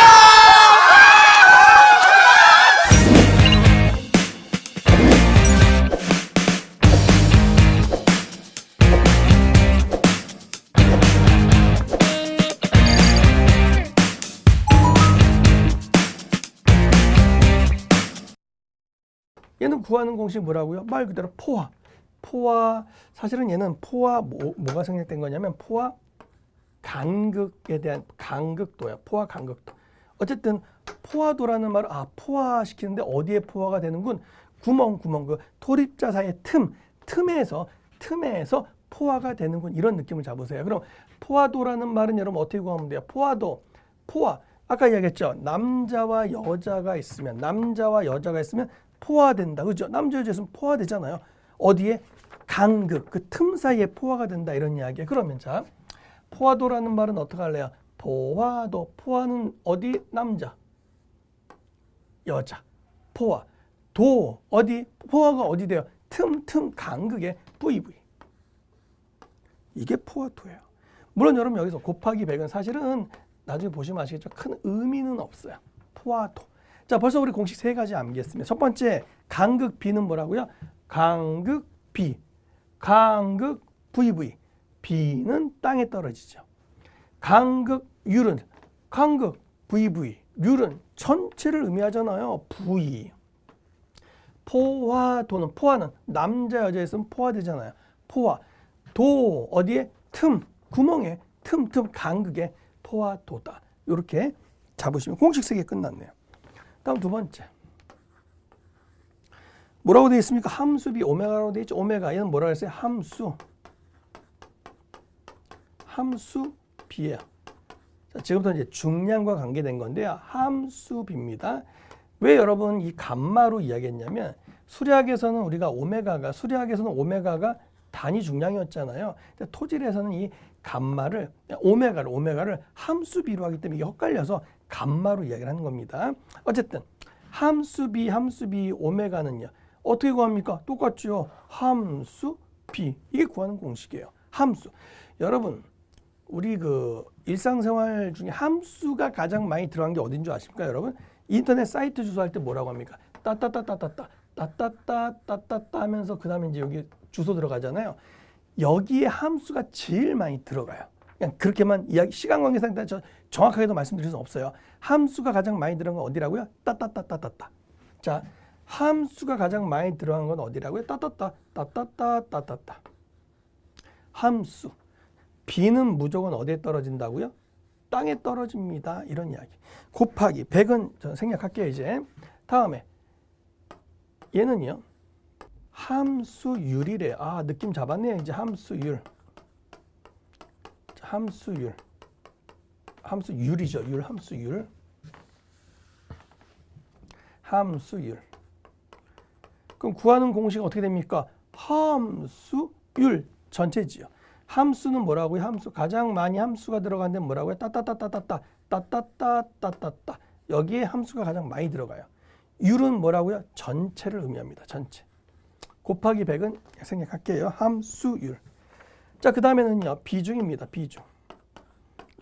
Speaker 1: 얘는 구하는 공식 뭐라고요? 말 그대로 포화. 사실은 얘는 뭐가 생략된 거냐면 포화 간극에 대한 간극도예요. 포화 간극도. 어쨌든 포화도라는 말을 포화시키는데 어디에 포화가 되는군? 구멍 그 토립자 사이의 틈에서 포화가 되는군. 이런 느낌을 잡으세요. 그럼 포화도라는 말은 여러분 어떻게 구하면 돼요? 포화. 아까 이야기했죠. 남자와 여자가 있으면 포화된다. 그죠? 남자 여자 있으면 포화되잖아요. 어디에? 간극. 그 틈 사이에 포화가 된다. 이런 이야기예요. 그러면 자, 포화도라는 말은 어떻게 할래요? 포화도. 포화는 어디? 남자. 여자. 포화. 도. 어디? 포화가 어디 돼요? 틈 간극의 VV. 이게 포화도예요. 물론 여러분 여기서 곱하기 100은 사실은 나중에 보시면 아시겠죠? 큰 의미는 없어요. 포화도. 자, 벌써 우리 공식 3가지 암기했습니다. 첫 번째, 간극 B는 뭐라고요? 간극 B. 간극 VV. B는 땅에 떨어지죠. 간극 율은 간극 VV. 율은 전체를 의미하잖아요. V. 포화는 남자 여자에 있으면 포화되잖아요. 포화. 도 어디에? 구멍에 틈 간극의 포화도다. 이렇게 잡으시면 공식 3개 끝났네요. 다음 두 번째. 뭐라고 되어 있습니까? 함수비 오메가라고 되어 있죠. 오메가. 얘는 뭐라고 했어요? 함수비예요. 자, 지금부터 이제 중량과 관계된 건데요. 함수비입니다. 왜 여러분 이 감마로 이야기했냐면 수리학에서는 오메가가 단위 중량이었잖아요. 근데 토질에서는 이 감마를 오메가를 함수비로 하기 때문에 이게 헷갈려서 감마로 이야기를 하는 겁니다. 어쨌든 함수비 오메가는요. 어떻게 구합니까? 똑같죠. 함수비. 이게 구하는 공식이에요. 함수. 여러분 우리 그 일상생활 중에 함수가 가장 많이 들어간 게 어딘 줄 아십니까, 여러분? 인터넷 사이트 주소할 때 뭐라고 합니까? 따따따따따따 하면서 그 다음에 이제 여기 주소 들어가잖아요. 여기에 함수가 제일 많이 들어가요. 그냥 그렇게만 시간 관계상 정확하게도 말씀드릴 수는 없어요. 함수가 가장 많이 들어간 건 어디라고요? 따따따따따따. 자, 함수가 가장 많이 들어간 건 어디라고요? 따따따따따따따. 함수. B는 무조건 어디에 떨어진다고요? 땅에 떨어집니다. 이런 이야기. 곱하기 100은 저 생략할게요. 이제 다음에 얘는요. 함수율이래요. 아, 느낌 잡았네요. 이제 함수율이죠. 함수율. 그럼 구하는 공식은 어떻게 됩니까? 함수율 전체지요. 함수는 뭐라고요? 함수 가장 많이 함수가 들어간 데는 뭐라고요? 따따따따따따. 여기에 함수가 가장 많이 들어가요. 율은 뭐라고요? 전체를 의미합니다. 전체. 곱하기 100은 생략할게요. 함수율. 자, 그 다음에는요. 비중입니다. 비중.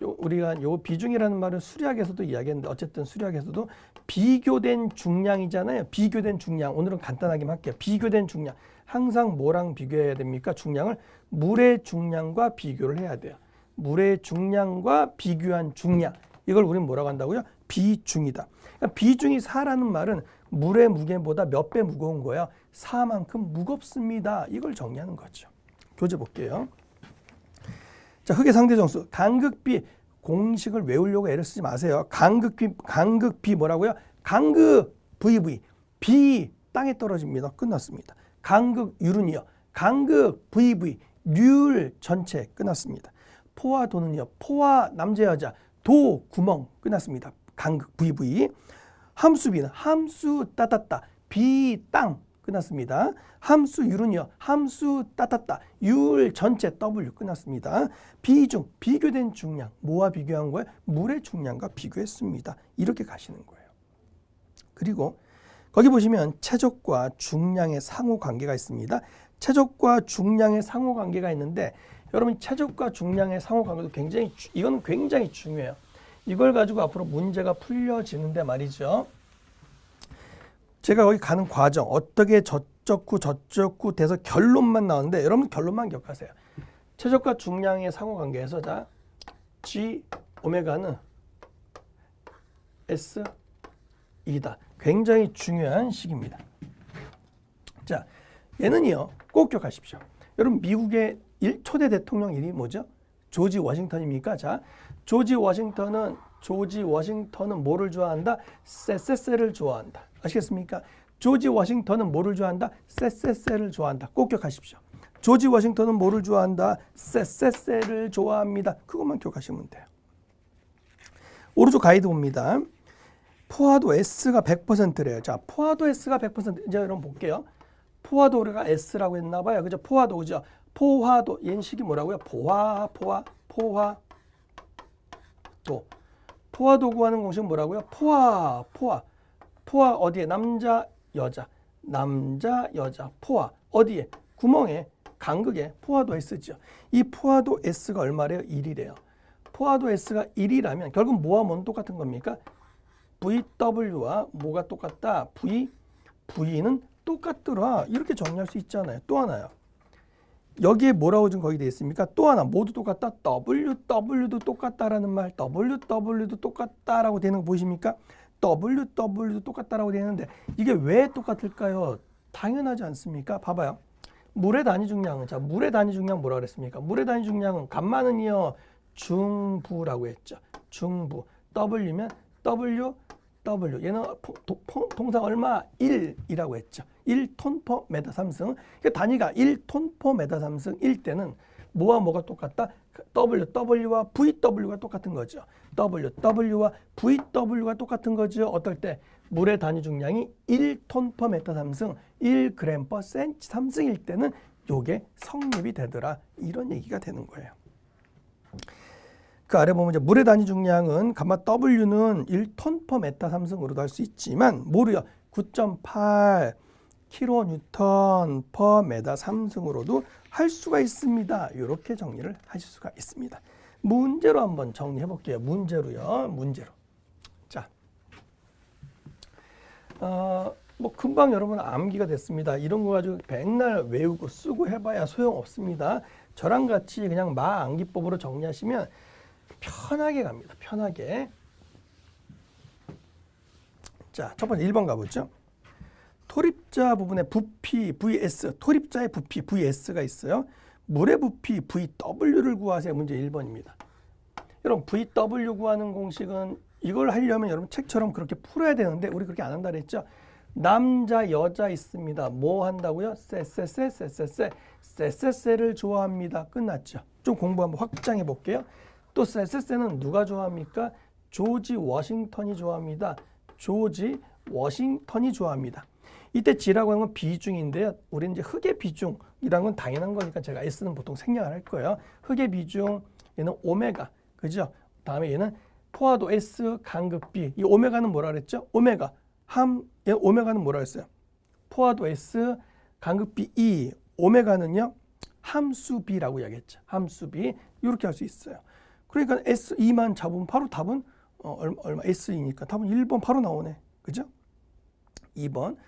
Speaker 1: 우리가 요 비중이라는 말은 수리학에서도 이야기했는데 어쨌든 수리학에서도 비교된 중량이잖아요. 비교된 중량. 오늘은 간단하게 할게요. 비교된 중량. 항상 뭐랑 비교해야 됩니까? 중량을 물의 중량과 비교를 해야 돼요. 물의 중량과 비교한 중량. 이걸 우리는 뭐라고 한다고요? 비중이다. 그러니까 비중이 4라는 말은 물의 무게보다 몇 배 무거운 거예요. 4만큼 무겁습니다. 이걸 정리하는 거죠. 교재 볼게요. 자, 흙의 상대정수. 간극비 공식을 외우려고 애를 쓰지 마세요. 간극비 뭐라고요? 간극 VV. 비 땅에 떨어집니다. 끝났습니다. 간극율은요. 간극 VV. 률 전체 끝났습니다. 포와 도는요. 포와 남자 여자. 도 구멍 끝났습니다. 간극 VV. 함수비는 함수 따따따. 비 땅 끝났습니다. 함수율은요. 함수 따따따. 율 전체 W 끝났습니다. 비중 비교된 중량. 뭐와 비교한 거예요? 물의 중량과 비교했습니다. 이렇게 가시는 거예요. 그리고 거기 보시면 체적과 중량의 상호 관계가 있습니다. 체적과 중량의 상호 관계가 있는데 여러분 체적과 중량의 상호 관계도 이건 굉장히 중요해요. 이걸 가지고 앞으로 문제가 풀려지는데 말이죠. 제가 거기 가는 과정 어떻게 저쪽구 돼서 결론만 나오는데 여러분 결론만 기억하세요. 체적과 중량의 상호 관계에서 자 G 오메가는 S 2다. 굉장히 중요한 식입니다. 자, 얘는요. 꼭 기억하십시오. 여러분 미국의 초대 대통령 이름이 뭐죠? 조지 워싱턴입니까? 자, 조지 워싱턴은 뭐를 좋아한다? 쎄쎄쎄를 좋아한다. 아시겠습니까? 조지 워싱턴은 뭐를 좋아한다? 쎄쎄쎄를 좋아한다. 꼭 기억하십시오. 조지 워싱턴은 뭐를 좋아한다? 쎄쎄쎄를 좋아합니다. 그것만 기억하시면 돼요. 오른쪽 가이드 봅니다. 포화도 S가 100%래요. 자, 포화도 S가 100%. 이제 여러분 볼게요. 포화도 우리가 S라고 했나 봐요. 그죠? 포화도 그죠? 포화도 얘는 식이 뭐라고요? 포화도. 포화도 구하는 공식은 뭐라고요? 포화 어디에? 남자 여자 포화 어디에? 구멍에 간극에 포화도 S죠. 이 포화도 S가 얼마래요? 1이래요. 포화도 S가 1이라면 결국 뭐와 뭐는 똑같은 겁니까? VW와 뭐가 똑같다? V는 똑같더라. 이렇게 정리할 수 있잖아요. 또 하나요. 여기에 뭐라고 좀 거기 되어 있습니까? 또 하나 모두 똑같다. WW도 똑같다라는 말. WW도 똑같다라고 되는 거 보이십니까? WW도 똑같다라고 되어 있는데 이게 왜 똑같을까요? 당연하지 않습니까? 봐봐요. 물의 단위 중량은 물의 단위 중량 뭐라고 그랬습니까? 물의 단위 중량은 감마는요. 중부라고 했죠. 중부. W면 W 얘는 통상 얼마? 1이라고 했죠. 1톤 퍼 메타 3승. 그러니까 단위가 1톤 퍼 메타 3승 1 때는 뭐와 뭐가 똑같다? WW와 VW가 똑같은 거죠. WW와 VW가 똑같은 거죠. 어떨 때? 물의 단위 중량이 1톤/m 상승, 1g/cm 상승일 때는 요게 성립이 되더라. 이런 얘기가 되는 거예요. 그 아래 보면 이제 물의 단위 중량은 감마 W는 1톤/m 상승으로도 할 수 있지만 뭐로요? 9.8 kN/m 상승으로도 할 수가 있습니다. 이렇게 정리를 하실 수가 있습니다. 문제로 한번 정리해 볼게요. 문제로요. 문제로. 자, 뭐 금방 여러분 암기가 됐습니다. 이런 거 가지고 백날 외우고 쓰고 해봐야 소용없습니다. 저랑 같이 그냥 마암기법으로 정리하시면 편하게 갑니다. 편하게. 자, 첫 번째 1번 가보죠. 토립자 부분에 부피 vs, 토립자의 부피 vs가 있어요. 물의 부피 vw를 구하세요. 문제 1번입니다. 여러분 vw 구하는 공식은 이걸 하려면 여러분 책처럼 그렇게 풀어야 되는데 우리 그렇게 안 한다 그랬죠. 남자 여자 있습니다. 뭐 한다고요? 쎄를 좋아합니다. 끝났죠. 좀 공부 한번 확장해 볼게요. 또 쎄는 누가 좋아합니까? 조지 워싱턴이 좋아합니다. 조지 워싱턴이 좋아합니다. 이때 G라고 하는 건 비중인데요. 우리는 이제 흑의 비중이라는 건 당연한 거니까 제가 S는 보통 생략을 할 거예요. 흑의 비중, 얘는 오메가, 그죠? 다음에 얘는 포화도 S, 간극 B. 이 오메가는 뭐라 그랬죠? 오메가. 얘 오메가는 뭐라 그랬어요? 포화도 S, 간극 B, E. 오메가는요, 함수 B라고 이야기했죠. 함수 B. 이렇게 할 수 있어요. 그러니까 S, E만 잡으면 바로 답은 얼마 S이니까 답은 1번 바로 나오네. 그죠? 2번.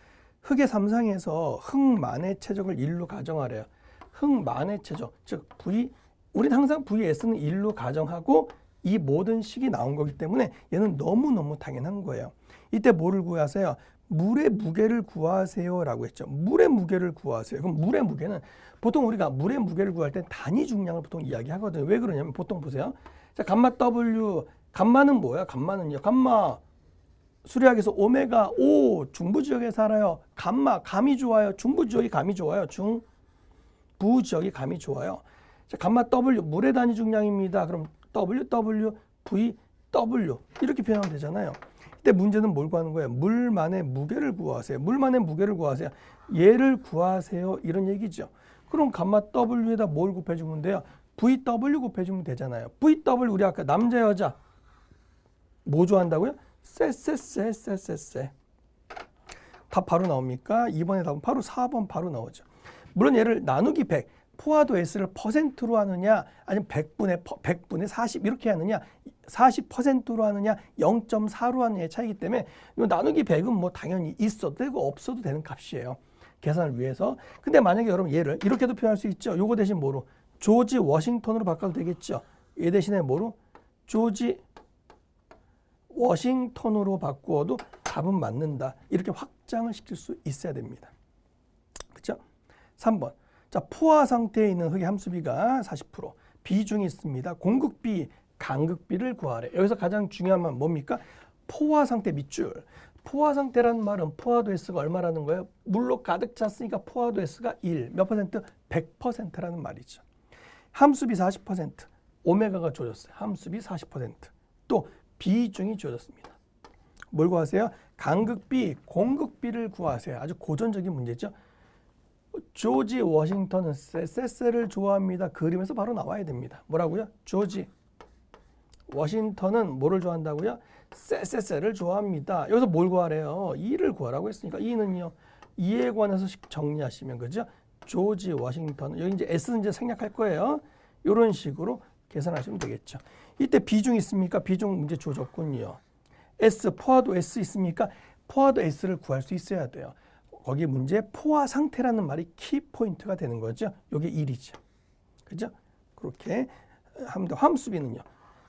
Speaker 1: 흑의 삼상에서 흑만의 최적을 1로 가정하래요. 흑만의 최적, 즉 V, 우리는 항상 VS는 1로 가정하고 이 모든 식이 나온 거기 때문에 얘는 너무너무 당연한 거예요. 이때 뭐를 구하세요? 물의 무게를 구하세요 라고 했죠. 물의 무게를 구하세요. 그럼 물의 무게는 보통 우리가 물의 무게를 구할 때 단위 중량을 보통 이야기하거든요. 왜 그러냐면 보통 보세요. 자, 감마 W, 감마는 뭐야? 감마는요. 감마 수리학에서 오메가 5 중부 지역에 살아요. 감마 감이 좋아요. 중부 지역이 감이 좋아요. 중부 지역이 감이 좋아요. 자, 감마 W 물의 단위 중량입니다. 그럼 WW VW 이렇게 표현하면 되잖아요. 이때 문제는 뭘 구하는 거예요? 물만의 무게를 구하세요. 물만의 무게를 구하세요. 얘를 구하세요. 이런 얘기죠. 그럼 감마 W에다 뭘 곱해주면 돼요? VW 곱해주면 되잖아요. VW 우리 아까 남자 여자 뭐 좋아한다고요? 쎄. 답 바로 나옵니까? 2번에 답은 바로 4번 바로 나오죠. 물론 얘를 나누기 100, 포화도 S를 퍼센트로 하느냐 아니면 100분의 40 이렇게 하느냐 40%로 하느냐 0.4로 하느냐의 차이기 때문에 이 나누기 100은 뭐 당연히 있어도 되고 없어도 되는 값이에요. 계산을 위해서. 근데 만약에 여러분 얘를 이렇게도 표현할 수 있죠. 요거 대신 뭐로? 조지 워싱턴으로 바꿔도 되겠죠. 얘 대신에 뭐로? 조지 워싱턴으로 바꾸어도 답은 맞는다. 이렇게 확장을 시킬 수 있어야 됩니다. 그렇죠? 3번. 자, 포화 상태에 있는 흑의 함수비가 40%. 비중이 있습니다. 공극비, 간극비를 구하래. 여기서 가장 중요한 건 뭡니까? 포화 상태 밑줄. 포화 상태라는 말은 포화도 S가 얼마라는 거예요? 물로 가득 찼으니까 포화도 S가 1. 몇 퍼센트? 100%라는 말이죠. 함수비 40%. 오메가가 주어졌어요. 함수비 40%. 또 비중이 주어졌습니다. 뭘 구하세요? 간극비, 공극비를 구하세요. 아주 고전적인 문제죠. 조지 워싱턴은 쎄를 좋아합니다. 그림에서 바로 나와야 됩니다. 뭐라고요? 조지 워싱턴은 뭐를 좋아한다고요? 쎄를 좋아합니다. 여기서 뭘 구하래요? 2를 구하라고 했으니까 2는요. 2에 관해서 정리하시면 그죠? 조지 워싱턴. 여기 이제 S는 이제 생략할 거예요. 이런 식으로 계산하시면 되겠죠. 이때 비중 있습니까? 비중 문제 주어졌군요. S, 포화도 S 있습니까? 포화도 S를 구할 수 있어야 돼요. 거기 문제 포화 상태라는 말이 키포인트가 되는 거죠. 이게 1이죠. 그죠? 그렇게 하면 돼. 함수비는요.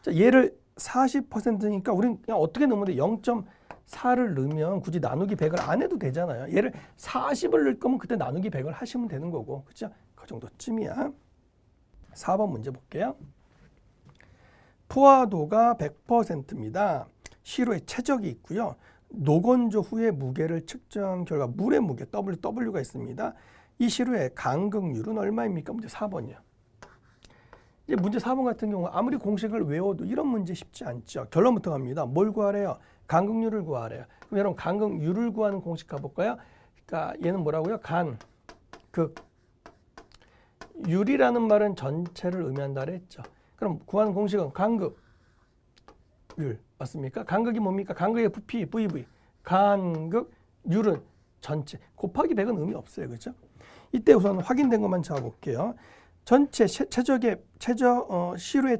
Speaker 1: 자, 얘를 40%니까 우리는 그냥 어떻게 넣으면 돼? 0.4를 넣으면 굳이 나누기 100을 안 해도 되잖아요. 얘를 40을 넣을 거면 그때 나누기 100을 하시면 되는 거고. 그죠? 그 정도쯤이야. 4번 문제 볼게요. 포화도가 100%입니다. 시로에 최적이 있고요. 노건조 후에 무게를 측정한 결과 물의 무게 WW가 있습니다. 이 시로의 간극률은 얼마입니까? 문제 4번이요. 이제 문제 4번 같은 경우 아무리 공식을 외워도 이런 문제 쉽지 않죠. 결론부터 갑니다. 뭘 구하래요? 간극률을 구하래요. 그럼 여러분 간극률을 구하는 공식 가볼까요? 그러니까 얘는 뭐라고요? 간극률이라는 말은 전체를 의미한다 그랬죠. 그럼 구하는 공식은 간극률 맞습니까? 간극이 뭡니까? 간극의 부피 VV. 간극률은 전체. 곱하기 100은 의미 없어요. 그렇죠? 이때 우선 확인된 것만 잡아볼게요. 전체 시루의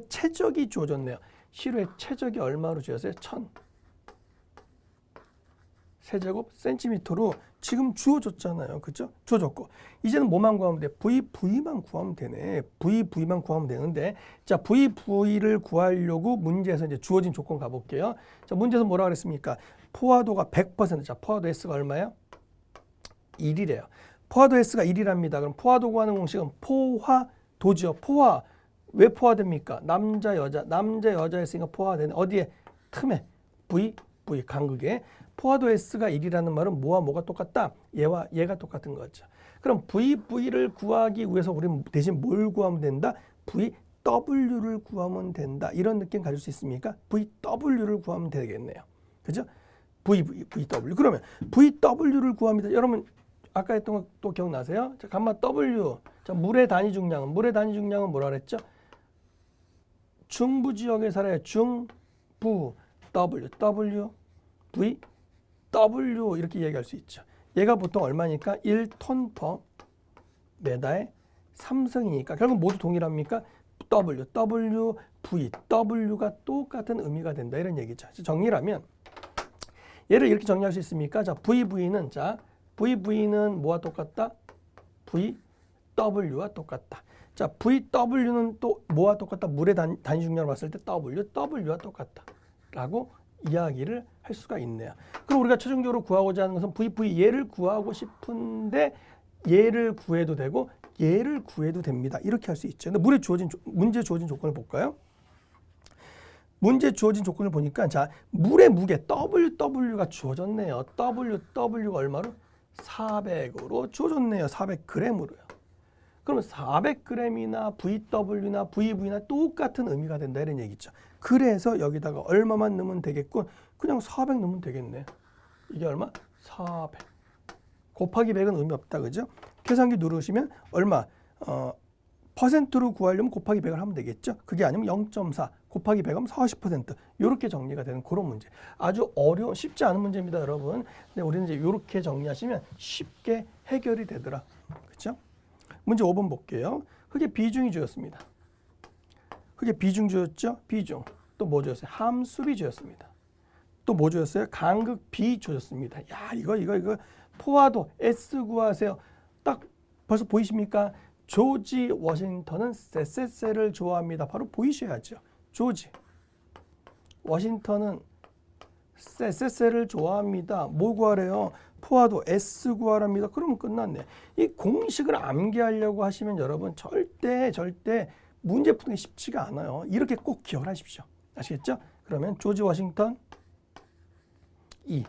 Speaker 1: 최적이 주어졌네요. 시루의 최적이 얼마로 주어졌어요? 1000 세제곱 센티미터로 지금 주어졌잖아요. 그죠? 주어졌고 이제는 뭐만 구하면 돼? VV만 구하면 되네. VV만 구하면 되는데 자 VV를 구하려고 문제에서 이제 주어진 조건 가볼게요. 자 문제에서 뭐라 그랬습니까? 포화도가 100%. 자 포화도 S가 얼마야? 1이래요. 포화도 S가 1이랍니다. 그럼 포화도 구하는 공식은 포화도죠. 포화. 왜 포화됩니까? 남자 여자 했으니까 포화되네. 어디에? 틈에. V 간극에. 포화도 S가 1이라는 말은 뭐와 뭐가 똑같다? 얘와 얘가 똑같은 거죠. 그럼 VV를 구하기 위해서 우리는 대신 뭘 구하면 된다? VW를 구하면 된다. 이런 느낌 가질 수 있습니까? VW를 구하면 되겠네요. 그죠? VW. 그러면 VW를 구합니다. 여러분 아까 했던 거 또 기억나세요? 자, 감마 W. 자, 물의 단위 중량은 뭐라 그랬죠? 중부 지역에 살아요. 중부 W V W 이렇게 얘기할 수 있죠. 얘가 보통 얼마니까? 1톤 퍼 메다의 3승이니까 결국 모두 동일합니까? W V W가 똑같은 의미가 된다 이런 얘기죠. 정리를 하면 얘를 이렇게 정리할 수 있습니까? 자, VV는 뭐와 똑같다? VW와 똑같다. 자, VW는 또 뭐와 똑같다? 물의 단위 중량을 봤을 때 W와 똑같다. 라고 이야기를 할 수가 있네요. 그럼 우리가 최종적으로 구하고자 하는 것은 VV 얘를 구하고 싶은데 얘를 구해도 되고 얘를 구해도 됩니다. 이렇게 할 수 있죠. 근데 문제 주어진 조건을 볼까요? 문제 주어진 조건을 보니까 자 물의 무게 WW가 주어졌네요. WW가 얼마로? 400으로 주어졌네요. 400g으로요. 그러면 400g이나 VW나 VV나 똑같은 의미가 된다 이런 얘기죠. 그래서 여기다가 얼마만 넣으면 되겠군? 그냥 400 넣으면 되겠네. 이게 얼마? 400. 곱하기 100은 의미 없다. 그죠? 계산기 누르시면 얼마? 퍼센트로 구하려면 곱하기 100을 하면 되겠죠. 그게 아니면 0.4 곱하기 100 하면 40%. 이렇게 정리가 되는 그런 문제. 아주 쉽지 않은 문제입니다, 여러분. 근데 우리는 이제 이렇게 정리하시면 쉽게 해결이 되더라. 그렇죠? 문제 5번 볼게요. 흙의 비중이 주었습니다. 흙의 비중 주었죠? 비중. 또 뭐 주었어요? 함수비 주었습니다. 또 뭐 주었어요? 간극 B 주었습니다. 야, 이거 포화도 S 구하세요. 딱 벌써 보이십니까? 조지 워싱턴은 쎄쎄쎄를 좋아합니다. 바로 보이셔야죠. 조지 워싱턴은 쎄쎄쎄를 좋아합니다. 뭐 구하래요? 포화도 S 구하랍니다. 그러면 끝났네. 이 공식을 암기하려고 하시면 여러분 절대 문제 푸는 게 쉽지가 않아요. 이렇게 꼭 기억을 하십시오. 아시겠죠? 그러면 조지 워싱턴 2.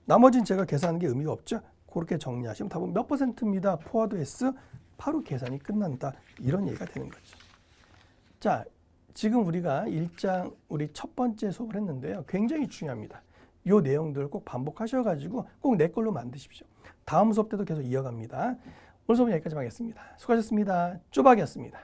Speaker 1: 나머지는 제가 계산하는 게 의미가 없죠. 그렇게 정리하시면 답은 몇 %입니다. 포화도 S 바로 계산이 끝난다. 이런 얘기가 되는 거죠. 자, 지금 우리가 1장 우리 첫 번째 수업을 했는데요. 굉장히 중요합니다. 이 내용들 꼭 반복하셔가지고 꼭 내 걸로 만드십시오. 다음 수업 때도 계속 이어갑니다. 오늘 수업은 여기까지 하겠습니다. 수고하셨습니다. 쪼박이었습니다.